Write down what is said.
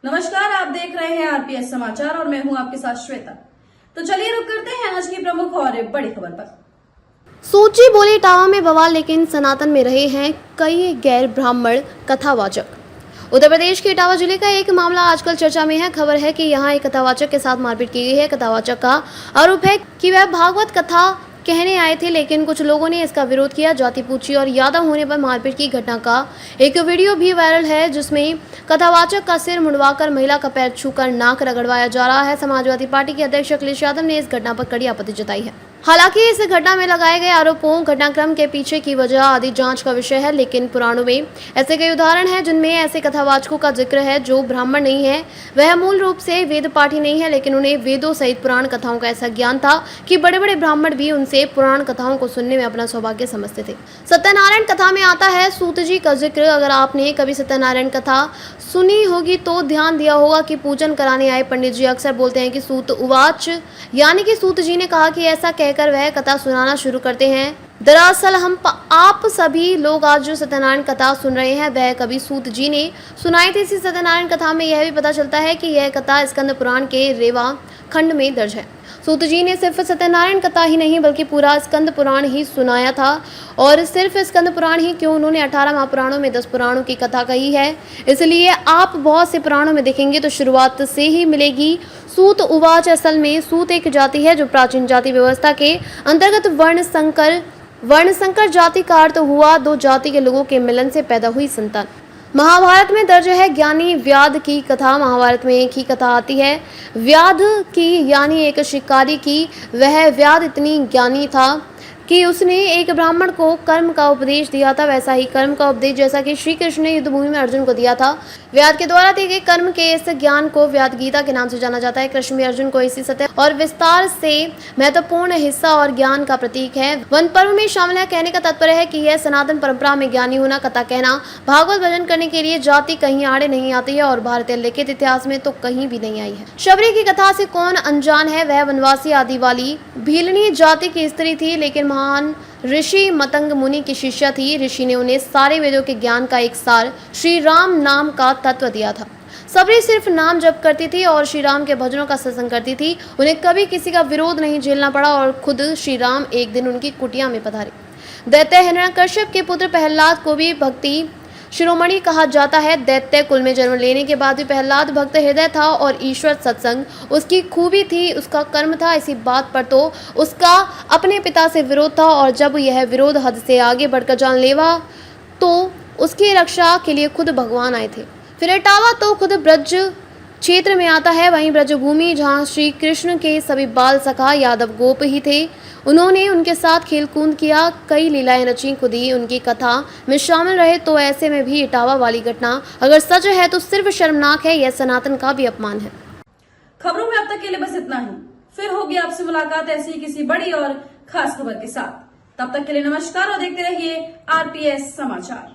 नमस्कार, आप देख रहे हैं आरपीएस समाचार और मैं हूं आपके साथ श्वेता। तो चलिए रुक करते हैं आज की प्रमुख और बड़ी खबर पर। सूची बोली इटावा में बवाल, लेकिन सनातन में रहे हैं कई गैर ब्राह्मण कथावाचक। उत्तर प्रदेश के इटावा जिले का एक मामला आजकल चर्चा में है। खबर है कि यहां एक कथावाचक के साथ मारपीट की गई है। कथावाचक का आरोप है कि वह भागवत कथा कहने आए थे, लेकिन कुछ लोगों ने इसका विरोध किया। जाति पूछी और यादव होने पर मारपीट की घटना का एक वीडियो भी वायरल है, जिसमें कथावाचक का सिर मुड़वाकर महिला का पैर छूकर नाक रगड़वाया जा रहा है। समाजवादी पार्टी के अध्यक्ष अखिलेश यादव ने इस घटना पर कड़ी आपत्ति जताई है। हालांकि इस घटना में लगाए गए आरोपों, घटनाक्रम के पीछे की वजह आदि जांच का विषय है, लेकिन पुराणों में ऐसे कई उदाहरण हैं जिनमें ऐसे कथावाचकों का जिक्र है जो ब्राह्मण नहीं है। वह मूल रूप से वेद पाठी नहीं है, लेकिन उन्हें वेदों सहित पुराण कथाओं का ऐसा ज्ञान था कि बड़े बड़े ब्राह्मण भी उनसे पुराण कथाओं को सुनने में अपना सौभाग्य समझते थे। सत्यनारायण कथा में आता है सूत जी का जिक्र। अगर आपने कभी सत्यनारायण कथा सुनी होगी तो ध्यान दिया होगा कि पूजन कराने आए पंडित जी अक्सर बोलते हैं कि सूत उवाच, यानी कि सूत जी ने कहा कि ऐसा कहकर वह कथा सुनाना शुरू करते हैं। दरअसल आप सभी लोग आज जो सत्यनारायण कथा सुन रहे हैं वह कभी सूत जी ने सुनाई थी। इसी सत्यनारायण कथा में यह भी पता चलता है कि यह कथा स्कंद पुराण के रेवा खंड में दर्ज है। सूत जी ने सिर्फ सत्यनारायण कथा ही नहीं बल्कि पूरा स्कंद पुराण ही सुनाया था। और सिर्फ स्कंद पुराण ही क्यों, उन्होंने 18 महापुराणों में 10 पुराणों की कथा कही है। इसलिए आप बहुत से पुराणों में देखेंगे तो शुरुआत से ही मिलेगी सूत उवाच। असल में सूत एक जाति है जो प्राचीन जाति व्यवस्था के अंतर्गत वर्णसंकर जाति का अर्थ हुआ दो जाति के लोगों के मिलन से पैदा हुई संतान। महाभारत में दर्ज है ज्ञानी व्याध की कथा। महाभारत में एक ही कथा आती है व्याध की, यानी एक शिकारी की। वह व्याध इतनी ज्ञानी था कि उसने एक ब्राह्मण को कर्म का उपदेश दिया था। वैसा ही कर्म का उपदेश जैसा कि श्री कृष्ण ने युद्ध भूमि में अर्जुन को दिया था। व्याध के द्वारा दिए गए कर्म के इस ज्ञान को व्याध गीता के नाम से जाना जाता है। कृष्ण भी अर्जुन को इसी सत्य और विस्तार से महत्वपूर्ण हिस्सा और ज्ञान का प्रतीक है। वन पर्व में शामिल है। कहने का तात्पर्य है कि यह सनातन परंपरा में ज्ञानी होना, कथा कहना, भागवत भजन करने के लिए जाति कहीं आड़े नहीं आती है और भारतीय लिखित इतिहास में तो कहीं भी नहीं आई है। शबरी की कथा से कौन अनजान है। वह वनवासी आदि वाली भीलनी जाति की स्त्री थी, लेकिन महान ऋषि मतंग मुनि की शिष्या थी। ऋषि ने उन्हें सारे वेदों के ज्ञान का एक सार श्री राम नाम का तत्व दिया था। सबरी सिर्फ नाम जप करती थी और श्री राम के भजनों का सत्संग करती थी। उन्हें कभी किसी का विरोध नहीं झेलना पड़ा और खुद श्री राम एक दिन उनकी कुटिया में पधारे। दैत्य हिरण्यकश्यप के पुत्र प्रहलाद को भी भक्ति शिरोमणि कहा जाता है। दैत्य कुल में जन्म लेने के बाद भी प्रहलाद भक्त हृदय था और ईश्वर सत्संग उसकी खूबी थी, उसका कर्म था। इसी बात पर तो उसका अपने पिता से विरोध था और जब यह विरोध हद से आगे बढ़कर जानलेवा तो उसकी रक्षा के लिए खुद भगवान आए थे। फिर इटावा तो खुद ब्रज क्षेत्र में आता है, वहीं ब्रजभूमि जहाँ श्री कृष्ण के सभी बाल सखा यादव गोप ही थे। उन्होंने उनके साथ खेल कूद किया, कई लीलाएं रची, खुद ही उनकी कथा में शामिल रहे। तो ऐसे में भी इटावा वाली घटना अगर सच है तो सिर्फ शर्मनाक है, यह सनातन का भी अपमान है। खबरों में अब तक के लिए बस इतना ही। फिर होगी आपसे मुलाकात ऐसी किसी बड़ी और खास खबर के साथ। तब तक के लिए नमस्कार और देखते रहिए आरपीएस समाचार।